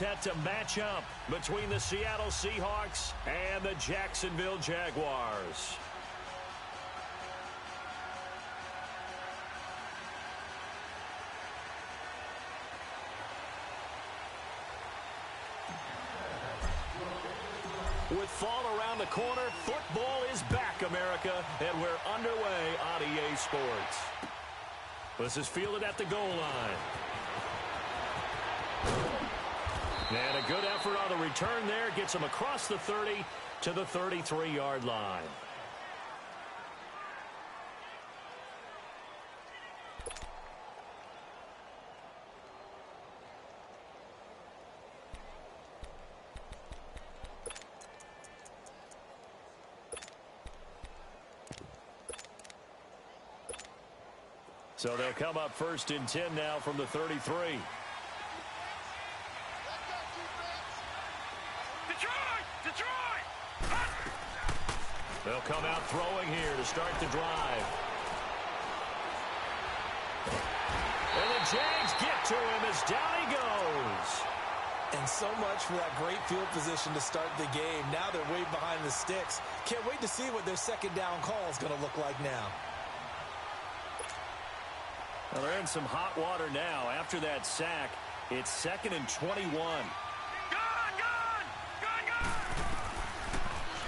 set to match up between the Seattle Seahawks and the Jacksonville Jaguars. With fall around the corner, football is back, America, and we're underway on EA Sports. This is fielded at the goal line. And a good effort on the return there gets him across the 30 to the 33-yard line. So they'll come up 1st and 10 now from the 33. Detroit! They'll come out throwing here to start the drive. And the Jags get to him as down he goes. And so much for that great field position to start the game. Now they're way behind the sticks. Can't wait to see what their second down call is going to look like now. Well, they're in some hot water now. After that sack, it's 2nd and 21.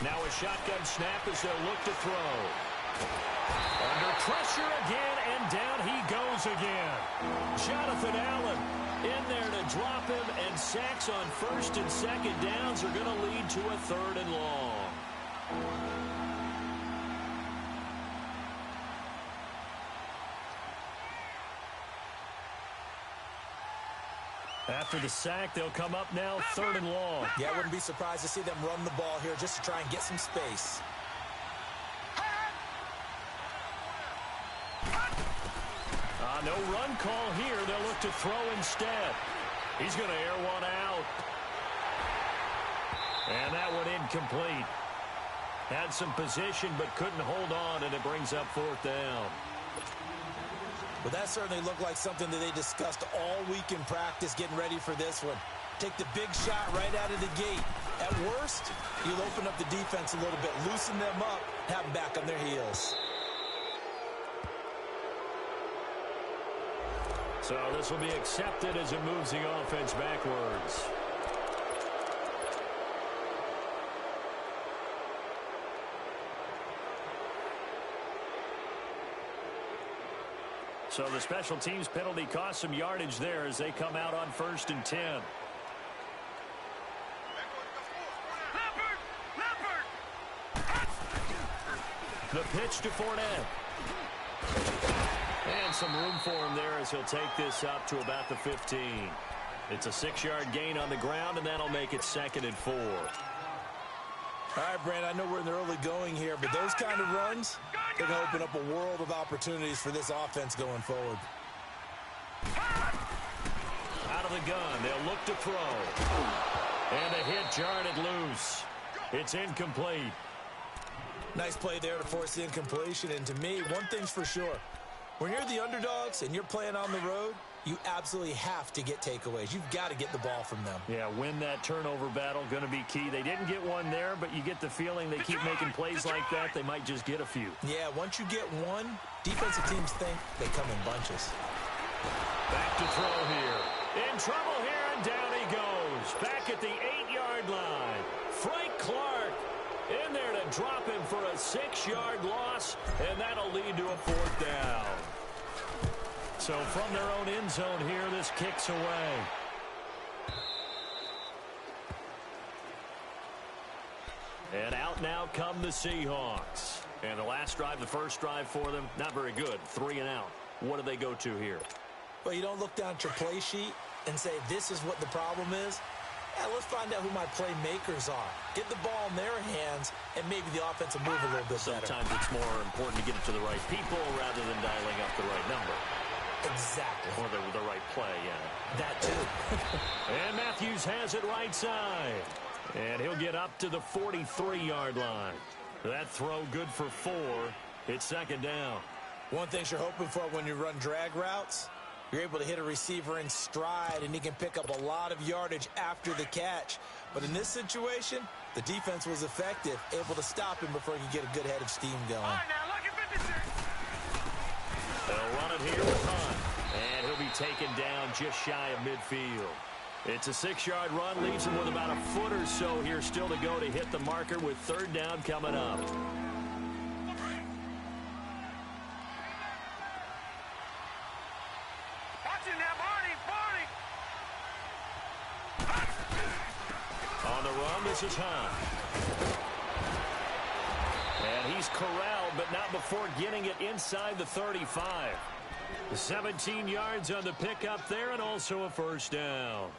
Now a shotgun snap as they'll look to throw. Under pressure again, and down he goes again. Jonathan Allen in there to drop him, and sacks on 1st and 2nd downs are going to lead to a 3rd and long. After the sack, they'll come up now 3rd and long. Yeah, I wouldn't be surprised to see them run the ball here just to try and get some space. No run call here. They'll look to throw instead. He's going to air one out. And that one incomplete. Had some position but couldn't hold on, and it brings up 4th down. But that certainly looked like something that they discussed all week in practice getting ready for this one. Take the big shot right out of the gate. At worst, you'll open up the defense a little bit, loosen them up, have them back on their heels. So this will be accepted as it moves the offense backwards. So the special teams penalty cost some yardage there as they come out on 1st and 10. The pitch to Fournette. And some room for him there as he'll take this up to about the 15. It's a 6-yard gain on the ground, and that'll make it 2nd and 4. All right, Brand, I know we're in the early going here, but those kind of runs, they're going to open up a world of opportunities for this offense going forward. Out of the gun, they'll look to throw. And a hit jarred it loose. It's incomplete. Nice play there to force the incompletion, and to me, one thing's for sure. When you're the underdogs and you're playing on the road, you absolutely have to get takeaways. You've got to get the ball from them. Yeah, win that turnover battle, going to be key. They didn't get one there, but you get the feeling they keep making plays like that, they might just get a few. Yeah, once you get one, defensive teams think they come in bunches. Back to throw here. In trouble here, and down he goes. Back at the 8-yard line. Frank Clark in there to drop him for a 6-yard loss, and that'll lead to a 4th down. So from their own end zone here, this kicks away. And out now come the Seahawks. And the last drive, the first drive for them, not very good. 3 and out. What do they go to here? Well, you don't look down at your play sheet and say, this is what the problem is. Yeah, let's find out who my playmakers are. Get the ball in their hands, and maybe the offense will move a little bit better. Sometimes it's more important to get it to the right people rather than dialing up the right number. Exactly. Or the right play, yeah. That too. And Matthews has it right side. And he'll get up to the 43-yard line. That throw good for 4. It's 2nd down. One thing you're hoping for when you run drag routes, You're able to hit a receiver in stride, and he can pick up a lot of yardage after the catch. But in this situation, the defense was effective, able to stop him before he could get a good head of steam going. All right, now look at 56. They'll run it here with Hunt. And he'll be taken down just shy of midfield. It's a 6-yard run, leaves him with about a foot or so here still to go to hit the marker with third down coming up. On the run, this is Hunt. And he's corralled, but not before getting it inside the 35. 17 yards on the pickup there, and also a first down.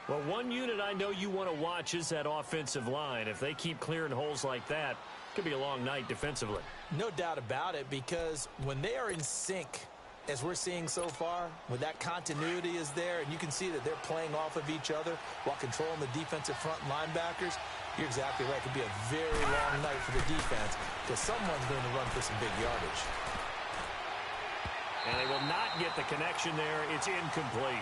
Well, one unit I know you want to watch is that offensive line. If they keep clearing holes like that, it could be a long night defensively. No doubt about it, because when they are in sync, as we're seeing so far, when that continuity is there, and you can see that they're playing off of each other while controlling the defensive front linebackers, you're exactly right. It could be a very long night for the defense because someone's going to run for some big yardage. And they will not get the connection there. It's incomplete.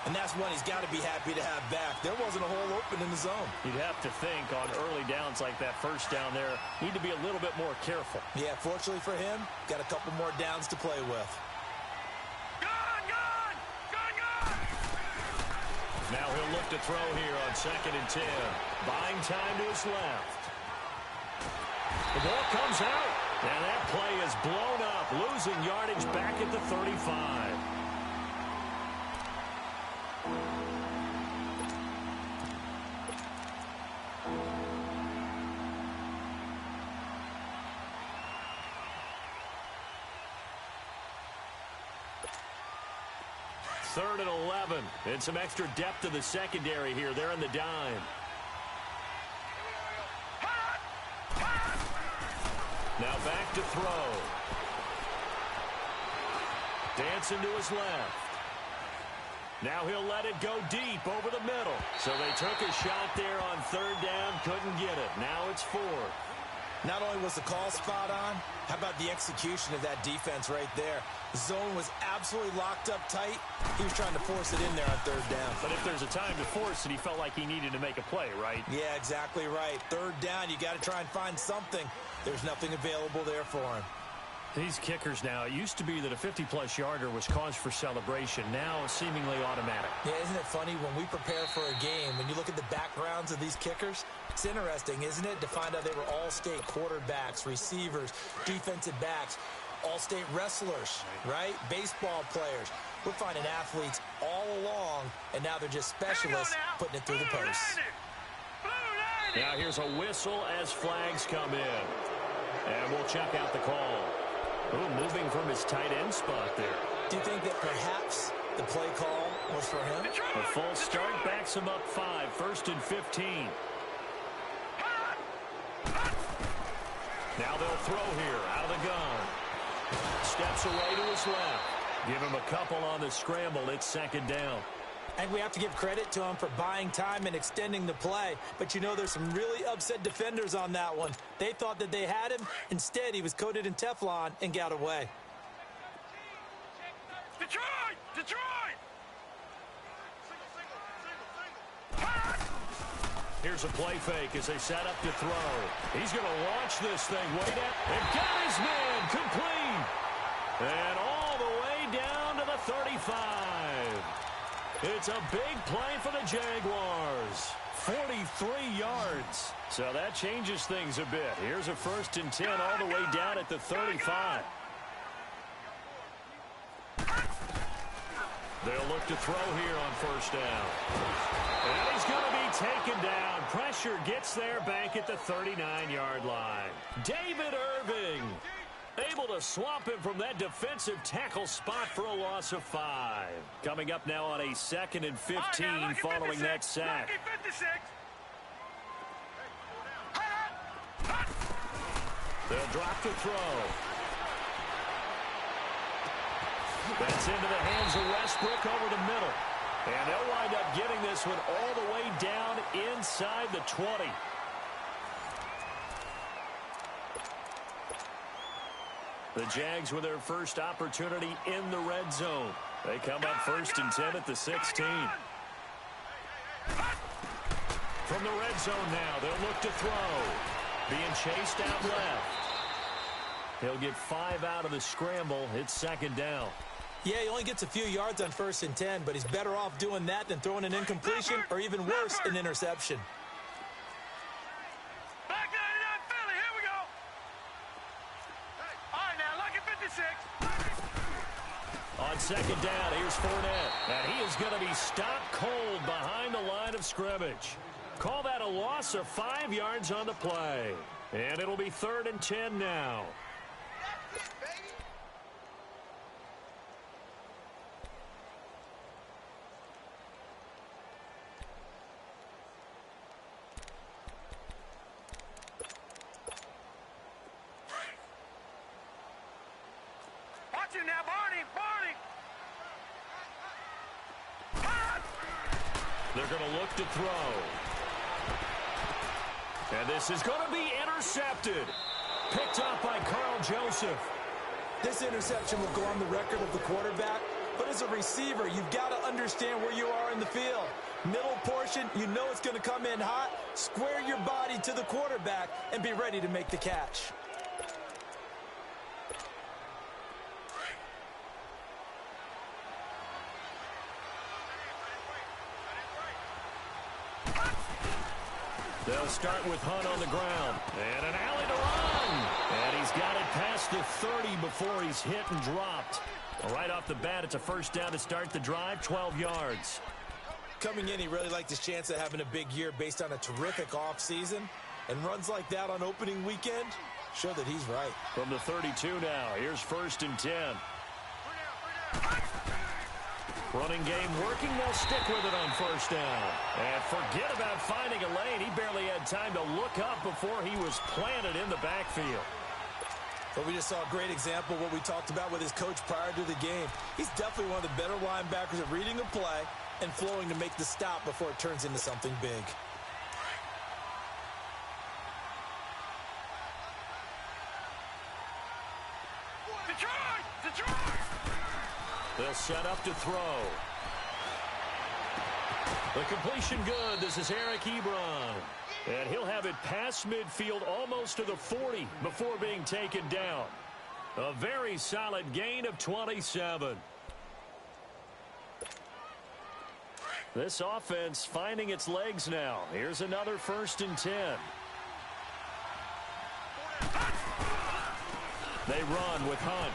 And that's one he's got to be happy to have back. There wasn't a hole open in the zone. You'd have to think on early downs like that first down there, need to be a little bit more careful. Yeah, fortunately for him, got a couple more downs to play with. Now he'll look to throw here on 2nd and 10. Buying time to his left. The ball comes out. And that play is blown up, losing yardage back at the 35. Third and 11. And some extra depth to the secondary here. They're in the dime. Now back to throw. Dancing to his left. Now he'll let it go deep over the middle. So they took a shot there on third down, couldn't get it. Now it's fourth. Not only was the call spot on, how about the execution of that defense right there? The zone was absolutely locked up tight. He was trying to force it in there on third down. But if there's a time to force it, he felt like he needed to make a play, right? Yeah, exactly right. Third down, you got to try and find something. There's nothing available there for him. These kickers now, it used to be that a 50-plus yarder was cause for celebration. Now seemingly automatic. Yeah, isn't it funny when we prepare for a game, when you look at the backgrounds of these kickers, it's interesting, isn't it, to find out they were all-state quarterbacks, receivers, defensive backs, all-state wrestlers, right? Baseball players. We're finding athletes all along, and now they're just specialists putting it through the posts. Now here's a whistle as flags come in. And we'll check out the call. Ooh, moving from his tight end spot there. Do you think that perhaps the play call was for him? A false start backs him up 5, 1st and 15. Now they'll throw here out of the gun. Steps away to his left. Give him a couple on the scramble. It's 2nd down. And we have to give credit to him for buying time and extending the play. But, you know, there's some really upset defenders on that one. They thought that they had him. Instead, he was coated in Teflon and got away. Detroit! Detroit! Here's a play fake as they set up to throw. He's going to launch this thing way down. And got his man complete. And all the way down to the 35. It's a big play for the Jaguars. 43 yards. So that changes things a bit. Here's a 1st and 10 all the way down at the 35. They'll look to throw here on 1st down. And he's going to be taken down. Pressure gets there back at the 39-yard line. David Irving able to swamp him from that defensive tackle spot for a loss of 5. Coming up now on a 2nd and 15 following that sack. They'll drop to throw. That's into the hands of Westbrook over the middle. And they'll wind up getting this one all the way down inside the 20. The Jags with their first opportunity in the red zone. They come up 1st and 10 at the 16. From the red zone now, they'll look to throw. Being chased out left. He'll get 5 out of the scramble. It's 2nd down. Yeah, he only gets a few yards on 1st and 10, but he's better off doing that than throwing an incompletion or even worse, an interception. Back 99 Philly, here we go. All right, now, lucky 56. On 2nd down, here's Fournette. And he is going to be stopped cold behind the line of scrimmage. Call that a loss of 5 yards on the play. And it'll be 3rd and 10 now. Watch him now, Barney. They're going to look to throw. And this is going to be intercepted. Picked up by Carl Joseph. This interception will go on the record of the quarterback, but as a receiver, you've got to understand where you are in the field. Middle portion, you know it's going to come in hot. Square your body to the quarterback and be ready to make the catch. They'll start with Hunt on the ground. And an alley to run. And he's got it past the 30 before he's hit and dropped. Right off the bat, it's a 1st down to start the drive, 12 yards. Coming in, he really liked his chance of having a big year based on a terrific offseason. And runs like that on opening weekend show that he's right. From the 32 now, here's 1st and 10. Running game working, they'll stick with it on 1st down. And forget about finding a lane. He barely had time to look up before he was planted in the backfield. But we just saw a great example of what we talked about with his coach prior to the game. He's definitely one of the better linebackers at reading a play and flowing to make the stop before it turns into something big. Detroit! They'll set up to throw. The completion good. This is Eric Ebron. And he'll have it past midfield almost to the 40 before being taken down. A very solid gain of 27. This offense finding its legs now. Here's another 1st and 10. They run with Hunt.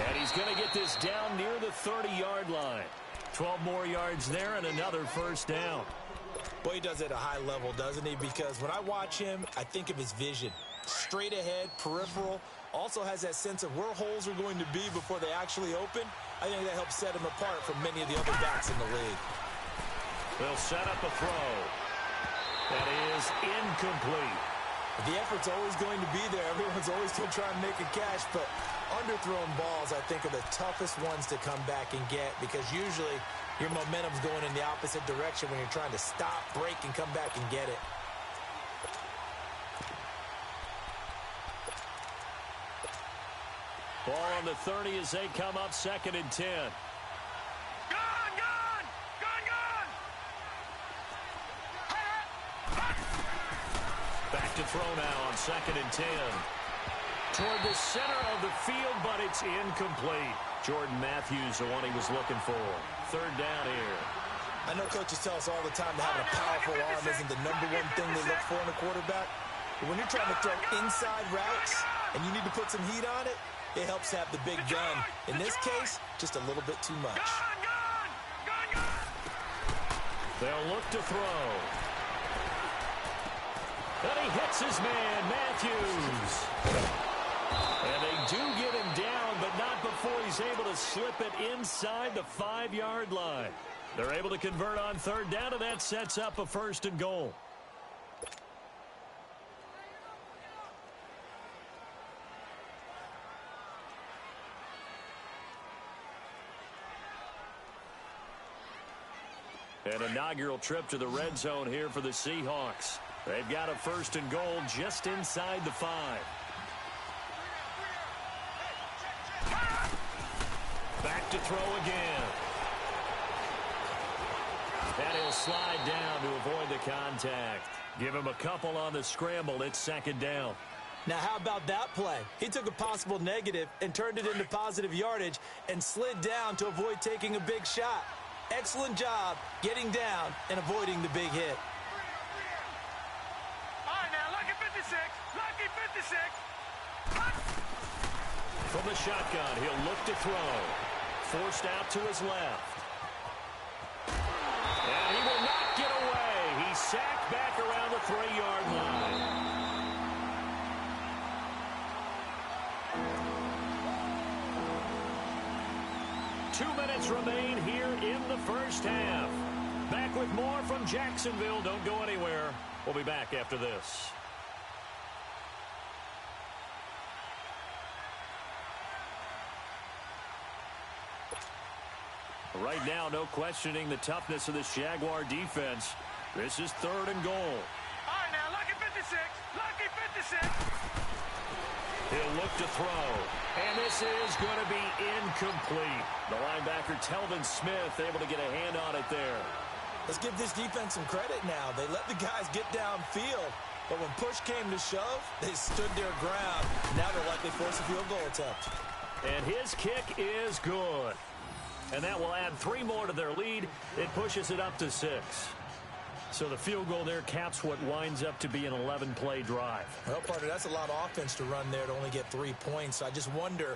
And he's going to get this down near the 30-yard line. 12 more yards there and another 1st down. Boy, he does it at a high level, doesn't he? Because when I watch him, I think of his vision. Straight ahead, peripheral. Also has that sense of where holes are going to be before they actually open. I think that helps set him apart from many of the other backs in the league. They'll set up a throw. That is incomplete. The effort's always going to be there. Everyone's always going to try and make a catch, but underthrown balls, I think, are the toughest ones to come back and get because usually your momentum's going in the opposite direction when you're trying to stop, break, and come back and get it. Ball on the 30 as they come up 2nd and 10. Back to throw now on 2nd and 10. Toward the center of the field, but it's incomplete. Jordan Matthews, the one he was looking for. 3rd down here. I know coaches tell us all the time that having a powerful arm isn't the #1 thing they look for in a quarterback. But when you're trying to throw inside routes and you need to put some heat on it, it helps have the big gun. In this case, just a little bit too much. They'll look to throw. And he hits his man, Matthews. And they do get him down, but not before he's able to slip it inside the 5-yard line. They're able to convert on 3rd down, and that sets up a 1st and goal. An inaugural trip to the red zone here for the Seahawks. They've got a 1st and goal just inside the 5. look to throw again. And he'll slide down to avoid the contact. Give him a couple on the scramble. It's second down. Now, how about that play? He took a possible negative and turned it into positive yardage and slid down to avoid taking a big shot. Excellent job getting down and avoiding the big hit. All right, now, lucky 56. Lucky 56. From the shotgun, he'll look to throw. Forced out to his left. And he will not get away. He's sacked back around the 3-yard line. Two minutes remain here in the first half. Back with more from Jacksonville. Don't go anywhere. We'll be back after this. Right now, no questioning the toughness of this Jaguar defense. This is 3rd and goal. All right, now, lucky 56. Lucky 56. He'll look to throw. And this is going to be incomplete. The linebacker, Telvin Smith, able to get a hand on it there. Let's give this defense some credit now. They let the guys get downfield. But when push came to shove, they stood their ground. Now they'll likely force a field goal attempt. And his kick is good. And that will add 3 more to their lead. It pushes it up to 6. So the field goal there caps what winds up to be an 11-play drive. Well, partner, that's a lot of offense to run there to only get 3 points. I just wonder,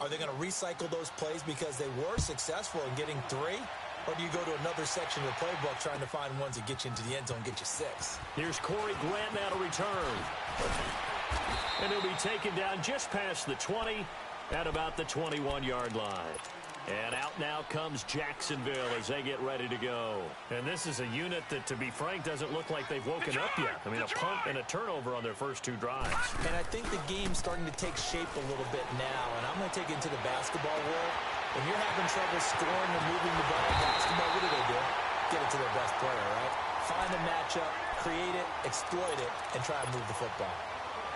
are they going to recycle those plays because they were successful in getting 3? Or do you go to another section of the playbook trying to find ones that get you into the end zone, get you 6? Here's Corey Grant now to return. And he'll be taken down just past the 20 at about the 21-yard line. And out now comes Jacksonville as they get ready to go. And this is a unit that, to be frank, doesn't look like they've woken up yet. I mean, a punt and a turnover on their first 2 drives. And I think the game's starting to take shape a little bit now. And I'm going to take it into the basketball world. When you're having trouble scoring or moving the ball in basketball, what do? Get it to their best player, right? Find a matchup, create it, exploit it, and try and move the football.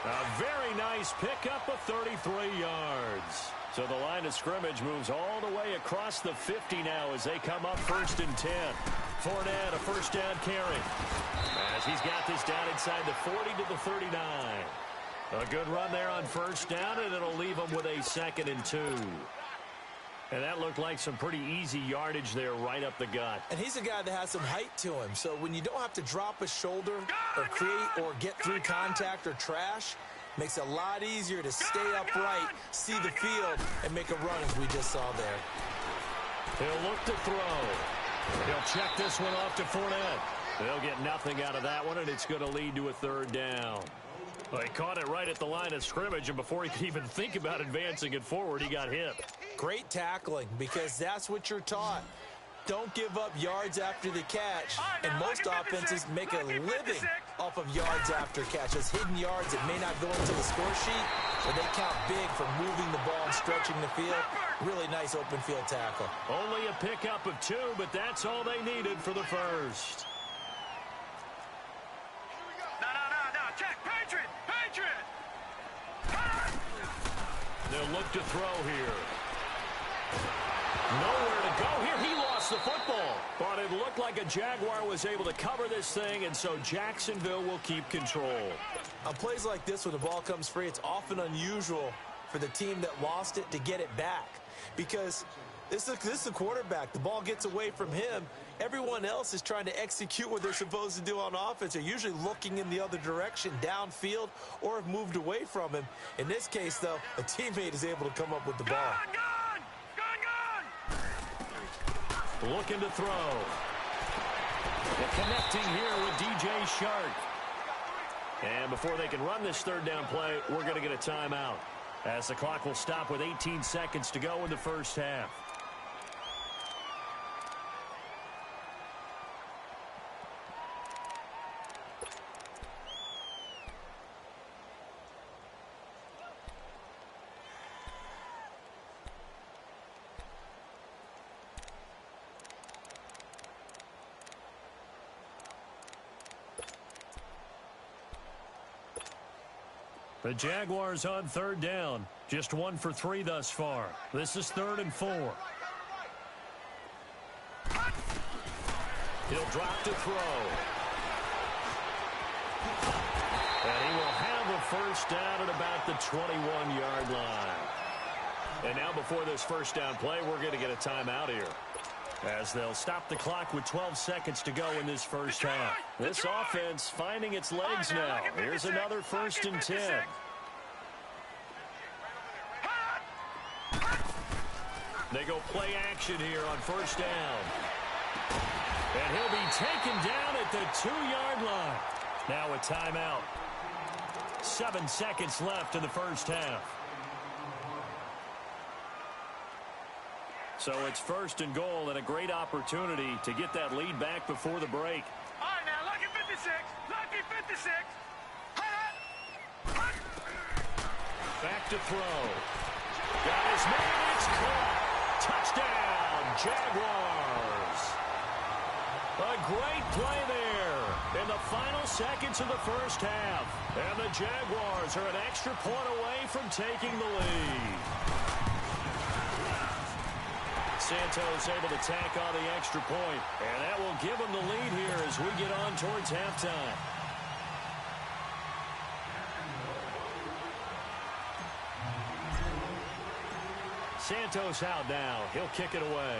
A very nice pickup of 33 yards. So the line of scrimmage moves all the way across the 50 now as they come up 1st and 10. Fournette, a first down carry. As he's got this down inside the 40 to the 39. A good run there on first down, and it'll leave them with a 2nd and 2. And that looked like some pretty easy yardage there right up the gut. And he's a guy that has some height to him. So when you don't have to drop a shoulder or create or get through contact or trash, makes it a lot easier to stay upright, see the field, and make a run as we just saw there. He'll look to throw. He'll check this one off to Fournette. They'll get nothing out of that one, and it's going to lead to a 3rd down. Well, he caught it right at the line of scrimmage, and before he could even think about advancing it forward, he got hit. Great tackling, because that's what you're taught. Don't give up yards after the catch. And most offenses make a living off of yards after catch. Those hidden yards that may not go into the score sheet, but they count big for moving the ball and stretching the field. Really nice open field tackle. Only a pickup of 2, but that's all they needed for the first. No. Check. Patriot. They'll look to throw here. Nowhere to go here. He lost the football. But it looked like a Jaguar was able to cover this thing, and so Jacksonville will keep control. On plays like this, when the ball comes free, it's often unusual for the team that lost it to get it back. Because this is the quarterback. The ball gets away from him. Everyone else is trying to execute what they're supposed to do on offense. They're usually looking in the other direction, downfield, or have moved away from him. In this case, though, a teammate is able to come up with the ball. Gone! Looking to throw. And connecting here with DJ Shark. And before they can run this 3rd down play, we're going to get a timeout, as the clock will stop with 18 seconds to go in the first half. The Jaguars on 3rd down. Just 1 for 3 thus far. This is 3rd and 4. He'll drop to throw. And he will have a first down at about the 21-yard line. And now before this first down play, we're going to get a timeout here, as they'll stop the clock with 12 seconds to go in this first half. This offense finding its legs now. Here's another 1st and 10. They go play action here on first down. And he'll be taken down at the 2-yard line. Now a timeout. 7 seconds left in the first half. So it's 1st and goal and a great opportunity to get that lead back before the break. All right, now, lucky 56. Lucky 56. Back to throw. Got his man. It's caught. Touchdown, Jaguars. A great play there in the final seconds of the first half. And the Jaguars are an extra point away from taking the lead. Santos able to tack on the extra point, and that will give them the lead here as we get on towards halftime. Santos out now. He'll kick it away.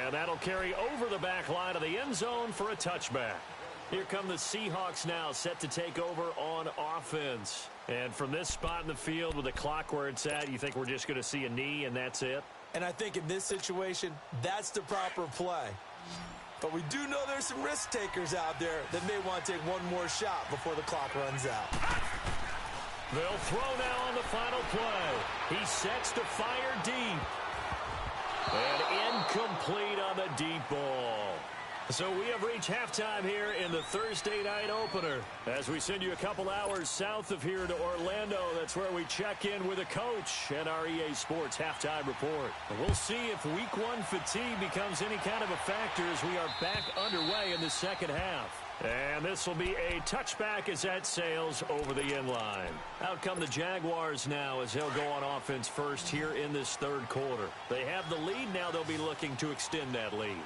And that'll carry over the back line of the end zone for a touchback. Here come the Seahawks now, set to take over on offense. And from this spot in the field with the clock where it's at, you think we're just going to see a knee and that's it? And I think in this situation, that's the proper play. But we do know there's some risk takers out there that may want to take one more shot before the clock runs out. They'll throw now on the final play. He sets to fire deep. And incomplete on the deep ball. So we have reached halftime here in the Thursday night opener. As we send you a couple hours south of here to Orlando, that's where we check in with a coach and our EA Sports halftime report. We'll see if week 1 fatigue becomes any kind of a factor as we are back underway in the second half. And this will be a touchback as that sails over the end line. Out come the Jaguars now as they'll go on offense first here in this third quarter. They have the lead now. They'll be looking to extend that lead.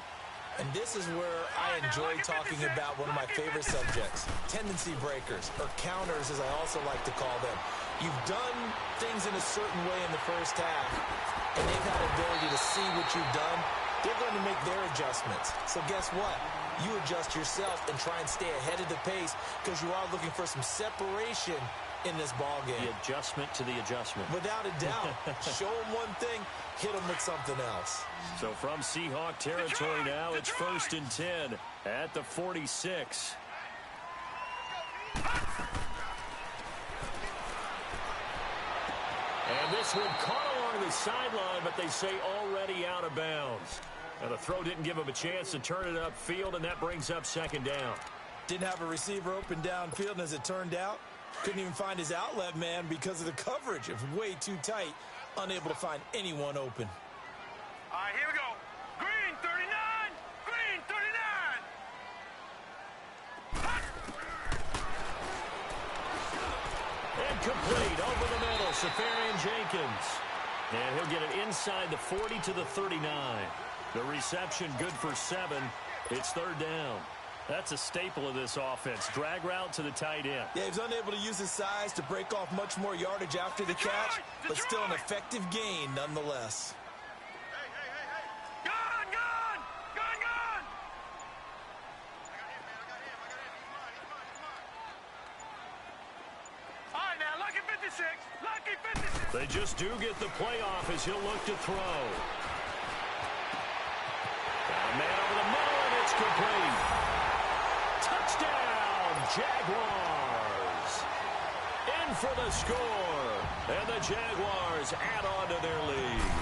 And this is where I enjoy talking about one of my favorite subjects, tendency breakers, or counters as I also like to call them. You've done things in a certain way in the first half, and they've had the ability to see what you've done. They're going to make their adjustments. So guess what? You adjust yourself and try and stay ahead of the pace because you are looking for some separation in this ball game. The adjustment to the adjustment. Without a doubt. Show them one thing, hit them with something else. So from Seahawk territory now, it's 1st and 10 at the 46. And this one caught along the sideline, but they say already out of bounds. Now the throw didn't give him a chance to turn it upfield, and that brings up 2nd down. Didn't have a receiver open downfield, and as it turned out, couldn't even find his outlet man because of the coverage. It was way too tight, unable to find anyone open. All right, here we go. Green 39. Green 39. Incomplete over the middle, Safarian Jenkins. And he'll get it inside the 40 to the 39. The reception good for 7. It's 3rd down. That's a staple of this offense. Drag route to the tight end. Yeah, he was unable to use his size to break off much more yardage after the catch, but still an effective gain nonetheless. Hey. Gone. All right, now, lucky 56. Lucky 56. They just do get the playoff as he'll look to throw. Got a man over the middle, and it's complete. Touchdown, Jaguars. In for the score. And the Jaguars add on to their lead.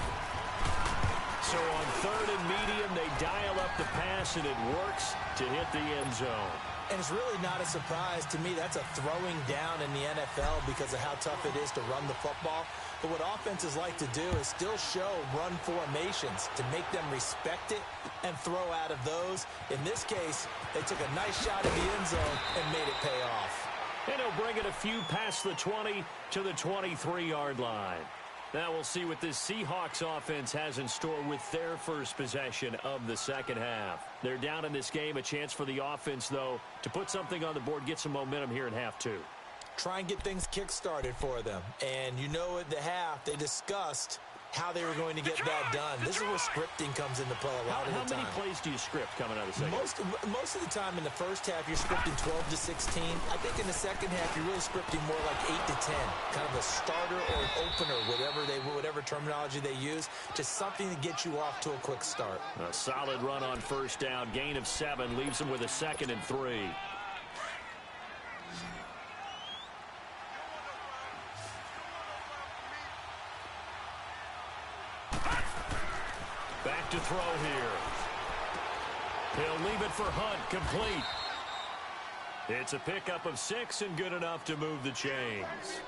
So on 3rd and medium, they dial up the pass, and it works to hit the end zone. And it's really not a surprise to me. That's a throwing down in the NFL because of how tough it is to run the football. But what offenses like to do is still show run formations to make them respect it and throw out of those. In this case, they took a nice shot at the end zone and made it pay off. And he'll bring it a few past the 20 to the 23-yard line. Now we'll see what this Seahawks offense has in store with their first possession of the second half. They're down in this game. A chance for the offense, though, to put something on the board, get some momentum here in half two. Try and get things kick-started for them. And you know at the half, they discussed how they were going to get that done. This is where scripting comes into play a lot of the time. How many plays do you script coming out of the second? Most of the time in the first half, you're scripting 12 to 16. I think in the second half, you're really scripting more like 8 to 10. Kind of a starter or an opener, whatever terminology they use. Just something to get you off to a quick start. A solid run on first down. Gain of 7 leaves them with a 2nd and 3. Back to throw here. He'll leave it for Hunt, complete. It's a pickup of 6 and good enough to move the chains.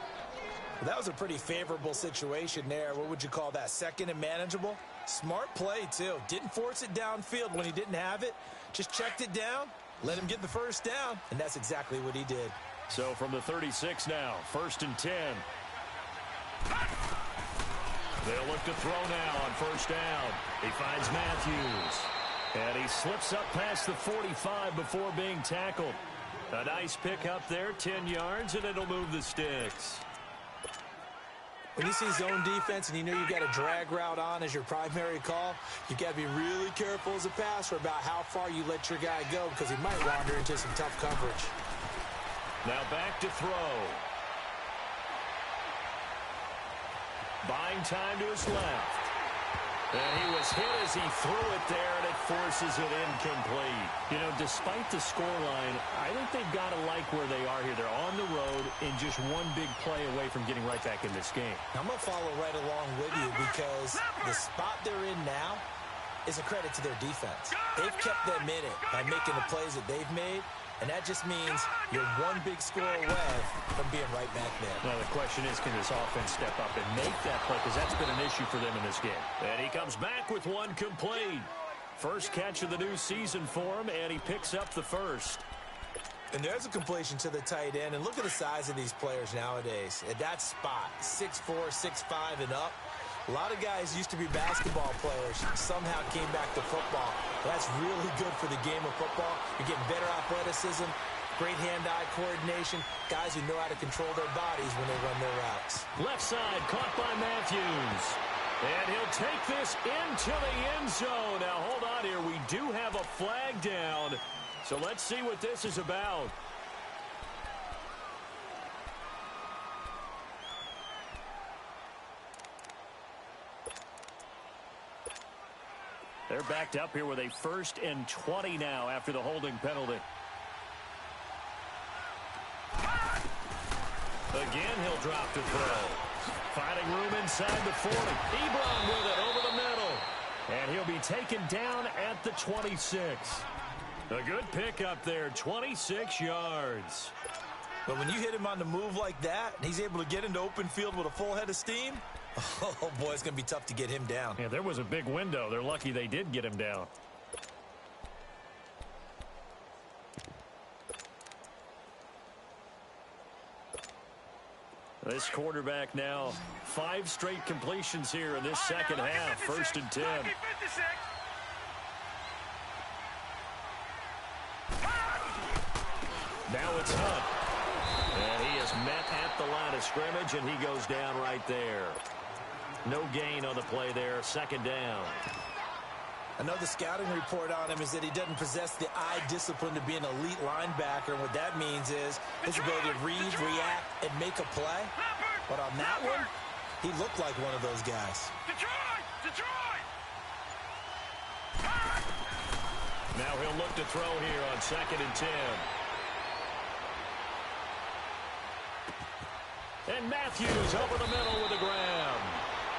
Well, that was a pretty favorable situation there. What would you call that? 2nd and manageable? Smart play, too. Didn't force it downfield when he didn't have it. Just checked it down, let him get the first down, and that's exactly what he did. So from the 36 now, 1st and 10. They'll look to throw now on first down. He finds Matthews. And he slips up past the 45 before being tackled. A nice pick up there, 10 yards, and it'll move the sticks. When you see zone defense and you know you've got a drag route on as your primary call, you've got to be really careful as a passer about how far you let your guy go because he might wander into some tough coverage. Now back to throw. Buying time to his left. And he was hit as he threw it there, and it forces it incomplete. You know, despite the scoreline, I think they've got to like where they are here. They're on the road and just one big play away from getting right back in this game. I'm going to follow right along with you because the spot they're in now is a credit to their defense. They've kept them in it by making the plays that they've made. And that just means you're one big score away from being right back there. Now, the question is, can this offense step up and make that play? Because that's been an issue for them in this game. And he comes back with one complete. First catch of the new season for him, and he picks up the first. And there's a completion to the tight end. And look at the size of these players nowadays. At that spot, 6'4", 6'5", and up. A lot of guys used to be basketball players, somehow came back to football. That's really good for the game of football. You're getting better athleticism, great hand-eye coordination, guys who know how to control their bodies when they run their routes. Left side, caught by Matthews. And he'll take this into the end zone. Now, hold on here. We do have a flag down. So let's see what this is about. They're backed up here with a 1st and 20 now after the holding penalty. Again, he'll drop to throw. Finding room inside the 40. Ebron with it over the middle. And he'll be taken down at the 26. A good pickup there, 26 yards. But when you hit him on the move like that, and he's able to get into open field with a full head of steam, oh, boy, it's going to be tough to get him down. Yeah, there was a big window. They're lucky they did get him down. This quarterback now, 5 straight completions here in this second half. 1st and 10. Now it's Hunt. And he is met at the line of scrimmage, and he goes down right there. No gain on the play there. 2nd down. Another scouting report on him is that he doesn't possess the eye discipline to be an elite linebacker. And what that means is his ability to read, react, and make a play. But on that one, he looked like one of those guys. Now he'll look to throw here on 2nd and 10. And Matthews over the middle with a grab.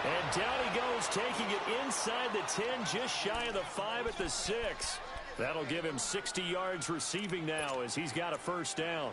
And down he goes, taking it inside the 10, just shy of the 5 at the 6. That'll give him 60 yards receiving now as he's got a 1st down.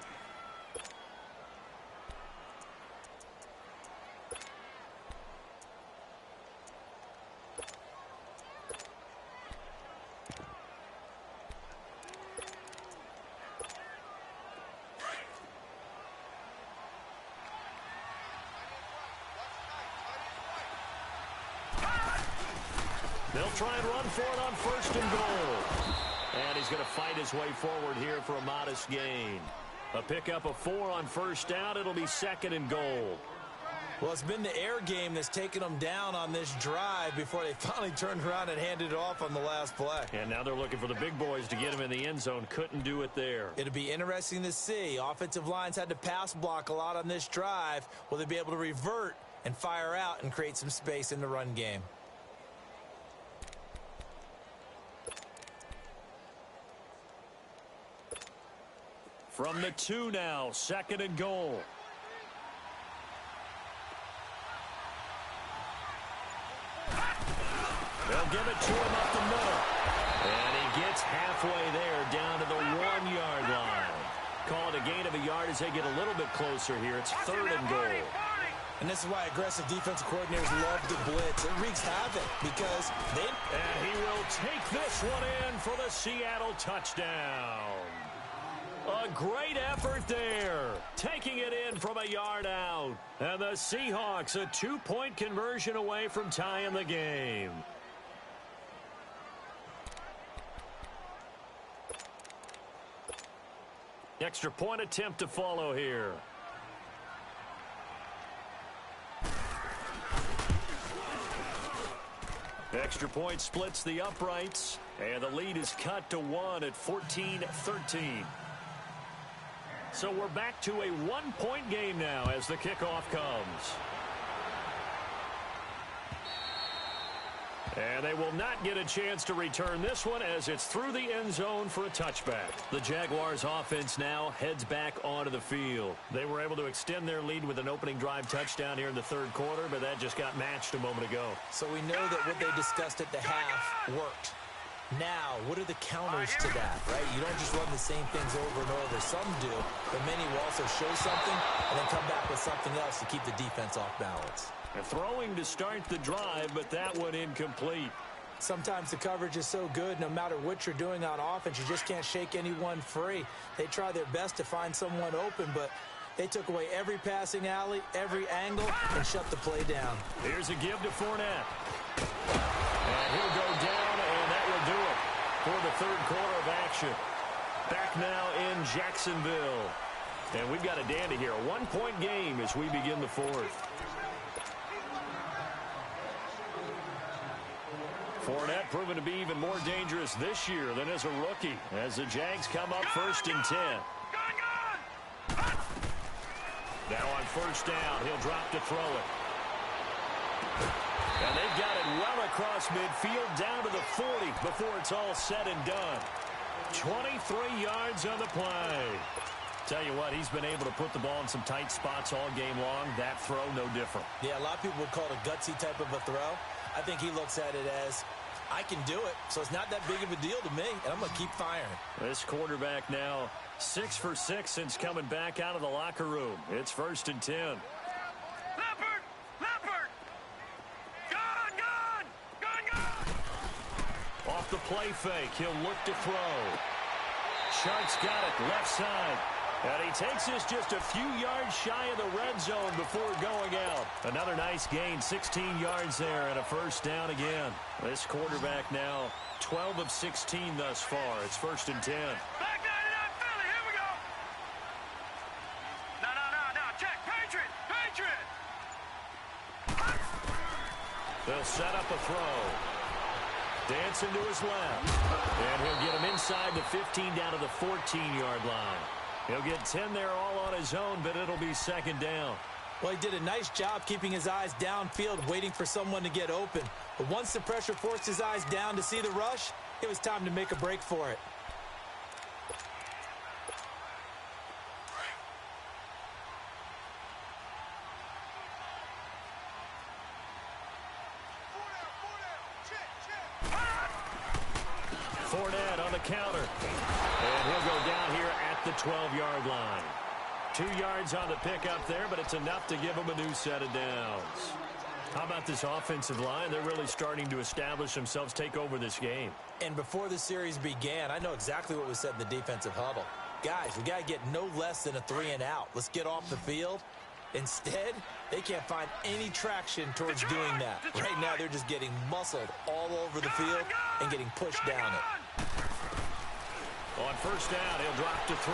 They'll try and run for it on first and goal. And he's going to fight his way forward here for a modest gain. A pickup of 4 on first down. It'll be second and goal. Well, it's been the air game that's taken them down on this drive before they finally turned around and handed it off on the last play. And now they're looking for the big boys to get him in the end zone. Couldn't do it there. It'll be interesting to see. Offensive lines had to pass block a lot on this drive. Will they be able to revert and fire out and create some space in the run game? From the 2 now, second and goal. They'll give it to him up the middle. And he gets halfway there down to the 1-yard line. Call it a gain of a yard as they get a little bit closer here. It's third and goal. And this is why aggressive defensive coordinators love to blitz. It wreaks havoc because they... And he will take this one in for the Seattle touchdown. A great effort there. Taking it in from a yard out. And the Seahawks a 2-point conversion away from tying the game. Extra point attempt to follow here. Extra point splits the uprights, and the lead is cut to 1 at 14-13. So we're back to a 1-point game now as the kickoff comes. And they will not get a chance to return this one as it's through the end zone for a touchback. The Jaguars offense now heads back onto the field. They were able to extend their lead with an opening drive touchdown here in the third quarter, but that just got matched a moment ago. So we know that what they discussed at the half worked. Now, what are the counters to that, right? You don't just run the same things over and over. Some do, but many will also show something and then come back with something else to keep the defense off balance. And throwing to start the drive, but that one incomplete. Sometimes the coverage is so good, no matter what you're doing on offense, you just can't shake anyone free. They try their best to find someone open, but they took away every passing alley, every angle, and shut the play down. Here's a give to Fournette. And he'll go down, and that will do it for the third quarter of action. Back now in Jacksonville. And we've got a dandy here. A 1-point game as we begin the fourth. Fournette proven to be even more dangerous this year than as a rookie as the Jags come up first and 10. Now on first down, he'll drop to throw it. And they've got it well across midfield down to the 40 before it's all said and done. 23 yards on the play. Tell you what, he's been able to put the ball in some tight spots all game long. That throw, no different. Yeah, a lot of people would call it a gutsy type of a throw. I think he looks at it as, I can do it, so it's not that big of a deal to me, and I'm going to keep firing. This quarterback now 6 for 6 since coming back out of the locker room. It's first and 10. Leopard! Leopard! Gun! Off the play fake, he'll look to throw. Sharks got it, left side. And he takes this just a few yards shy of the red zone before going out. Another nice gain, 16 yards there, and a first down again. This quarterback now 12 of 16 thus far. It's first and 10. Back 99 Philly, here we go. No, check, Patriot. They'll set up a throw. Dancing to his left. And he'll get him inside the 15 down to the 14-yard line. He'll get 10 there all on his own, but it'll be second down. Well, he did a nice job keeping his eyes downfield, waiting for someone to get open. But once the pressure forced his eyes down to see the rush, it was time to make a break for it. Fournette on the counter. And he'll go down here at the 12-yard line. 2 yards on the pickup there, but it's enough to give him a new set of downs. How about this offensive line? They're really starting to establish themselves, take over this game. And before the series began, I know exactly what was said in the defensive huddle. Guys, we got to get no less than a 3 and out. Let's get off the field Instead, they can't find any traction towards doing that. Right now, they're just getting muscled all over the field and getting pushed down it. On first down, he'll drop to throw.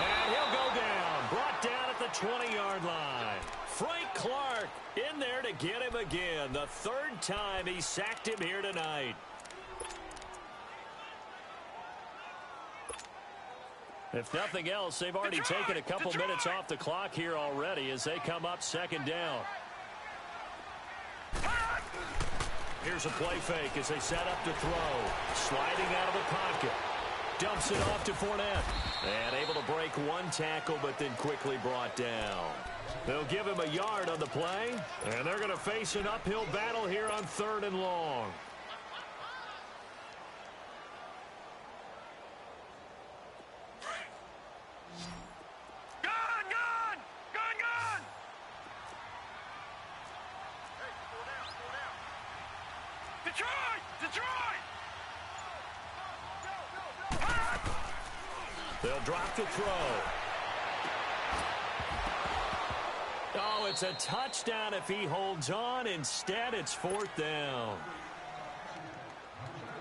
And he'll go down. Brought down at the 20-yard line. Frank Clark in there to get him again. The third time he sacked him here tonight. If nothing else, they've already taken a couple minutes off the clock here already as they come up second down. Here's a play fake as they set up to throw. Sliding out of the pocket. Dumps it off to Fournette. And able to break one tackle, but then quickly brought down. They'll give him a yard on the play, and they're going to face an uphill battle here on 3rd and long. They'll drop to throw. Oh, it's a touchdown if he holds on. Instead, it's 4th down.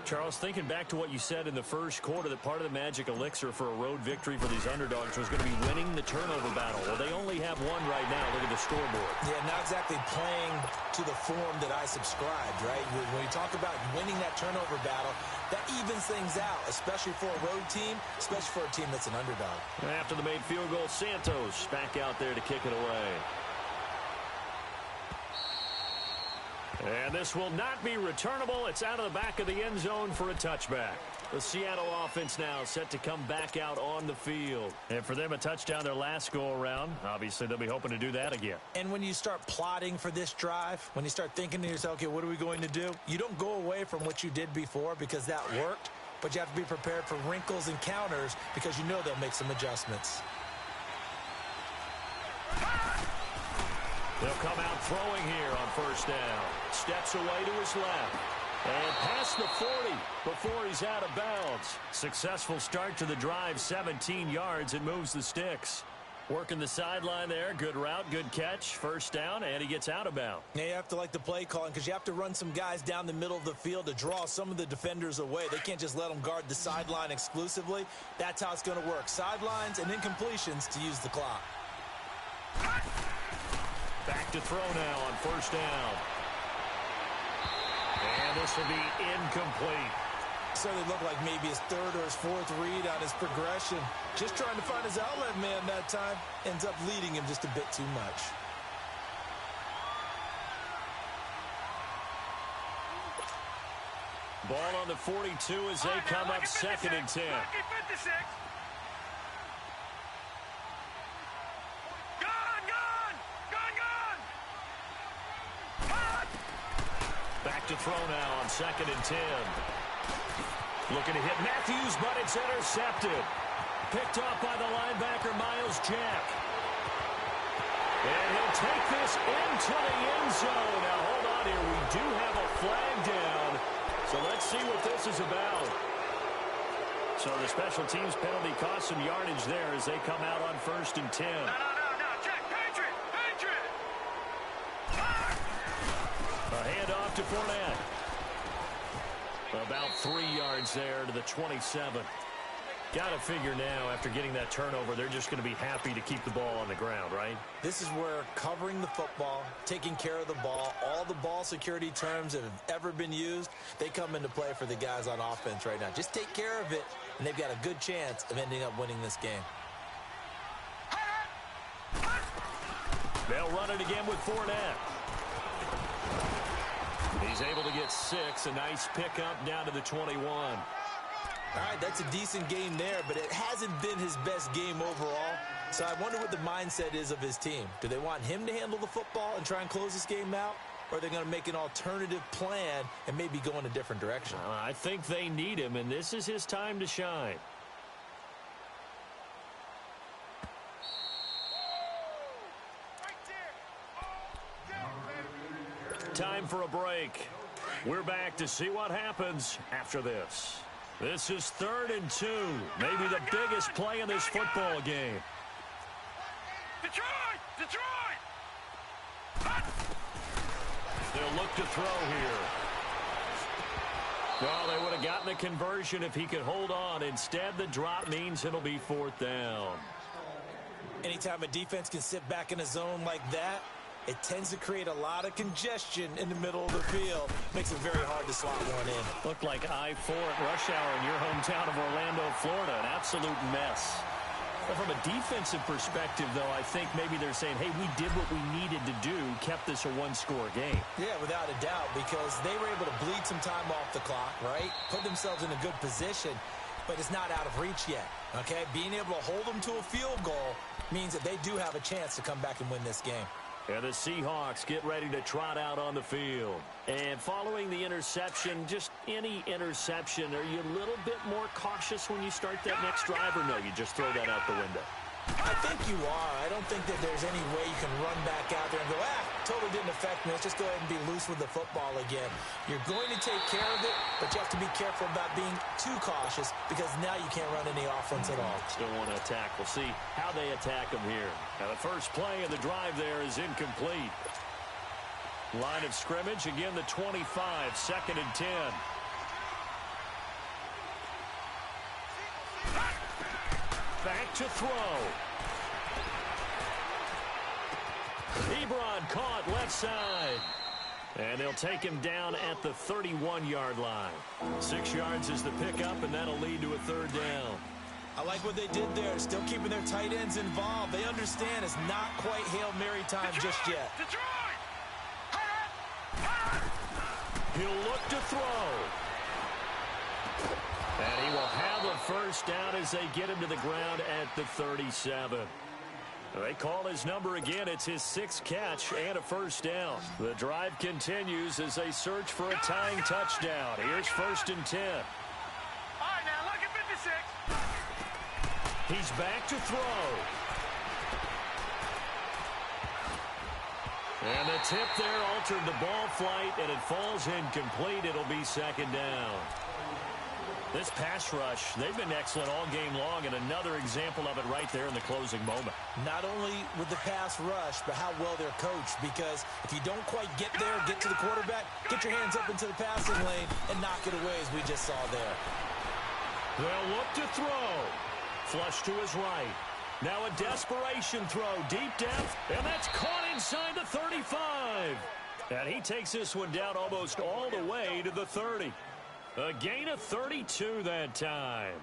Charles, thinking back to what you said in the first quarter, that part of the magic elixir for a road victory for these underdogs was going to be winning the turnover battle. Well, they only have one right now. Look at the scoreboard. Yeah, not exactly playing to the form that I subscribed, right? When you talk about winning that turnover battle, that evens things out, especially for a road team, especially for a team that's an underdog. After the made field goal, Santos back out there to kick it away. And this will not be returnable. It's out of the back of the end zone for a touchback. The Seattle offense now set to come back out on the field. And for them, a touchdown their last go-around. Obviously, they'll be hoping to do that again. And when you start plotting for this drive, when you start thinking to yourself, okay, what are we going to do? You don't go away from what you did before because that worked, but you have to be prepared for wrinkles and counters because you know they'll make some adjustments. They'll come out throwing here on first down. Steps away to his left. And past the 40 before he's out of bounds. Successful start to the drive, 17 yards, and moves the sticks. Working the sideline there. Good route, good catch. First down, and he gets out of bounds. Yeah, you have to like the play calling because you have to run some guys down the middle of the field to draw some of the defenders away. They can't just let them guard the sideline exclusively. That's how it's going to work. Sidelines and incompletions to use the clock. Back to throw now on first down. And this will be incomplete. So they look like maybe his 3rd or his 4th read on his progression. Just trying to find his outlet man that time. Ends up leading him just a bit too much. Ball on the 42 as they come up 2nd and 10. Back to throw now on 2nd and 10. Looking to hit Matthews, but it's intercepted. Picked off by the linebacker, Miles Jack. And he'll take this into the end zone. Now, hold on here. We do have a flag down. So let's see what this is about. So the special teams penalty cost some yardage there as they come out on 1st and 10. No, Jack, Patriot. A handoff to Fournette. About 3 yards there to the 27. Got to figure now, after getting that turnover, they're just going to be happy to keep the ball on the ground, right? This is where covering the football, taking care of the ball, all the ball security terms that have ever been used, they come into play for the guys on offense right now. Just take care of it, and they've got a good chance of ending up winning this game. They'll run it again with Fournette. He's able to get 6. A nice pickup down to the 21. All right, that's a decent game there, but it hasn't been his best game overall. So I wonder what the mindset is of his team. Do they want him to handle the football and try and close this game out? Or are they going to make an alternative plan and maybe go in a different direction? I think they need him, and this is his time to shine. Time for a break. We're back to see what happens after this. This is 3rd and 2. Maybe the biggest play in this football game. Detroit! Detroit! They'll look to throw here. Well, they would have gotten a conversion if he could hold on. Instead, the drop means it'll be 4th down. Anytime a defense can sit back in a zone like that, it tends to create a lot of congestion in the middle of the field. Makes it very hard to slot one in. Looked like I-4 at rush hour in your hometown of Orlando, Florida. An absolute mess. But from a defensive perspective, though, I think maybe they're saying, hey, we did what we needed to do, kept this a one-score game. Yeah, without a doubt, because they were able to bleed some time off the clock, right? Put themselves in a good position, but it's not out of reach yet, okay? Being able to hold them to a field goal means that they do have a chance to come back and win this game. And the Seahawks get ready to trot out on the field. And following the interception, just any interception, are you a little bit more cautious when you start that next drive, or no, you just throw that out the window? I think you are. I don't think that there's any way you can run back out there and go, totally didn't affect me. Let's just go ahead and be loose with the football again. You're going to take care of it, but you have to be careful about being too cautious because now you can't run any offense at all. Still want to attack. We'll see how they attack them here. Now, the first play of the drive there is incomplete. Line of scrimmage, again, the 25, 2nd and 10. Back to throw. Ebron caught left side. And they'll take him down at the 31-yard line. 6 yards is the pickup, and that'll lead to a 3rd down. I like what they did there. Still keeping their tight ends involved. They understand it's not quite Hail Mary time just yet. Detroit! He'll look to throw. And he will have a 1st down as they get him to the ground at the 37. They call his number again. It's his 6th catch and a 1st down. The drive continues as they search for a tying touchdown. Here's 1st and 10. All right, now, look at 56. He's back to throw. And the tip there altered the ball flight, and it falls incomplete. It'll be 2nd down. This pass rush, they've been excellent all game long, and another example of it right there in the closing moment. Not only with the pass rush, but how well they're coached, because if you don't quite get there, get to the quarterback, get your hands up into the passing lane and knock it away, as we just saw there. They'll look to throw. Flush to his right. Now a desperation throw, deep depth, and that's caught inside the 35. And he takes this one down almost all the way to the 30. A gain of 32 that time.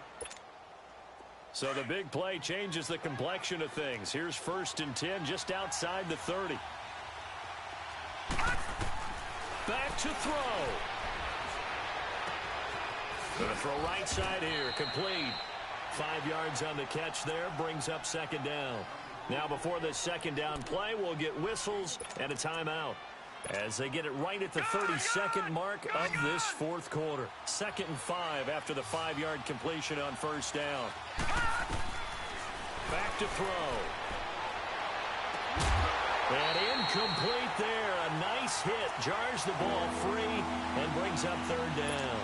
So the big play changes the complexion of things. Here's 1st and 10 just outside the 30. Back to throw. Gonna throw right side here, complete. 5 yards on the catch there, brings up 2nd down. Now before the 2nd down play, we'll get whistles and a timeout as they get it right at the 32nd mark of this 4th quarter. 2nd and 5 after the 5-yard completion on 1st down. Back to throw. And incomplete there. A nice hit. Jars the ball free and brings up 3rd down.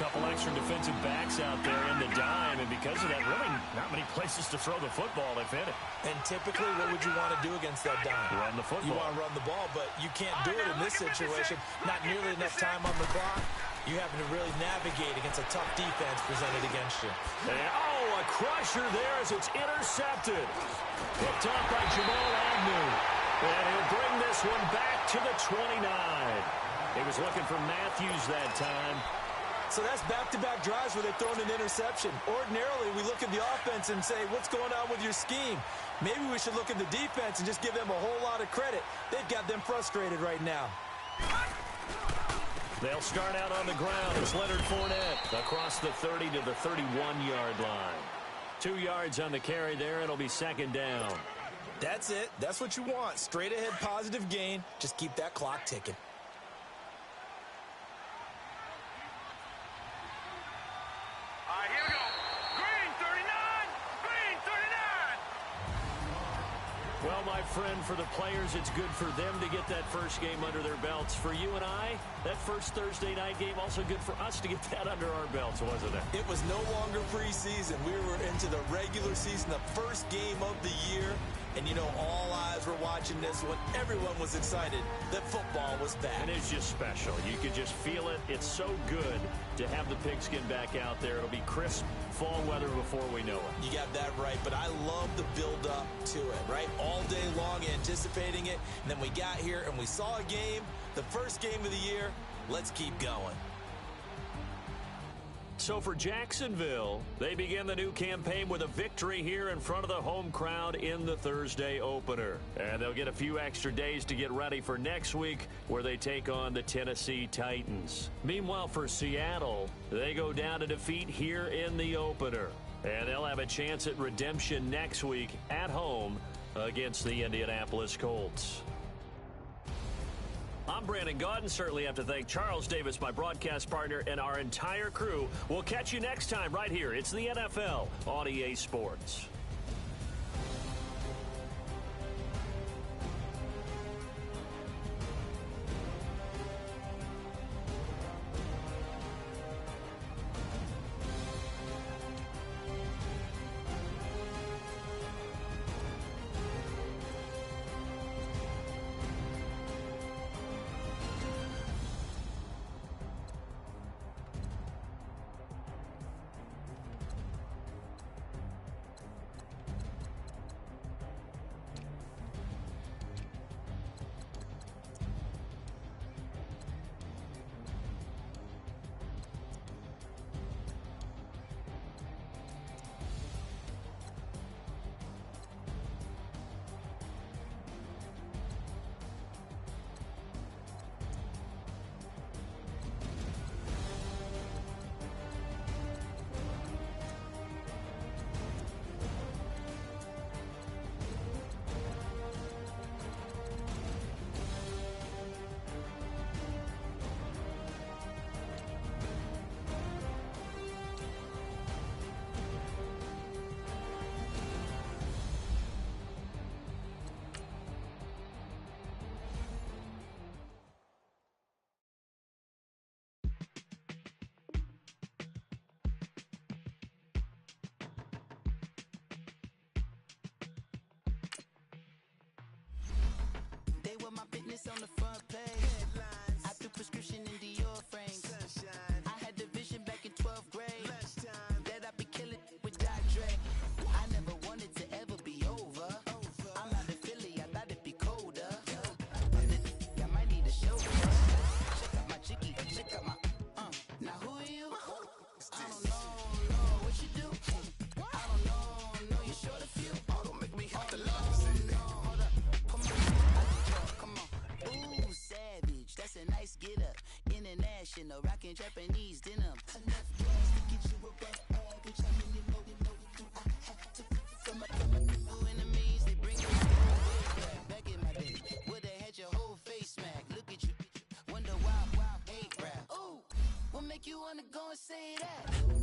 Couple extra defensive backs out there in the dime, and because of that, really not many places to throw the football, if any. And typically, what would you want to do against that dime? Run the football. You want to run the ball, but you can't do it in this situation. Not nearly enough time on the clock. You having to really navigate against a tough defense presented against you. And, a crusher there as it's intercepted. Picked off by Jamal Agnew. And he'll bring this one back to the 29. He was looking for Matthews that time. So that's back-to-back drives where they've thrown an interception. Ordinarily, we look at the offense and say, what's going on with your scheme? Maybe we should look at the defense and just give them a whole lot of credit. They've got them frustrated right now. They'll start out on the ground. It's Leonard Fournette across the 30 to the 31-yard line. 2 yards on the carry there. It'll be 2nd down. That's it. That's what you want. Straight ahead, positive gain. Just keep that clock ticking. Well, my friend, for the players, it's good for them to get that first game under their belts. For you and I, that first Thursday night game, also good for us to get that under our belts, wasn't it? It was no longer preseason. We were into the regular season, the first game of the year. And you know, all eyes were watching this one. Everyone was excited that football was back. And it's just special. You can just feel it. It's so good to have the pigskin back out there. It'll be crisp fall weather before we know it. You got that right, but I love the build-up to it, right? All day long anticipating it, and then we got here and we saw a game, the first game of the year. Let's keep going. So for Jacksonville, they begin the new campaign with a victory here in front of the home crowd in the Thursday opener. And they'll get a few extra days to get ready for next week, where they take on the Tennessee Titans. Meanwhile, for Seattle, they go down to defeat here in the opener. And they'll have a chance at redemption next week at home against the Indianapolis Colts. I'm Brandon Gaudin. Certainly have to thank Charles Davis, my broadcast partner, and our entire crew. We'll catch you next time right here. It's the NFL on EA Sports. With my fitness on the front page. Headlines. I threw prescription in Dior frames. Sunshine. I had the vision back in 12th grade. Lunchtime. That I'd be killing with Dr. Dre. I never wanted to ever be over. I'm out of Philly, I thought it'd be colder. I might need a shoulder. Check out my chicky, check out my now who are you? I don't know what you do. I don't know you're short a few. Oh, don't make me have to love. Hold up, come on. Ooh, savage, that's a nice get up. International, rockin' Japanese denim. Enough gas to get you above average. How many more do I have to from my enemies? They bring me way back in my day. Would've had your whole face smacked. Look at you, wonder why hate rap. Ooh, what make you wanna go and say that?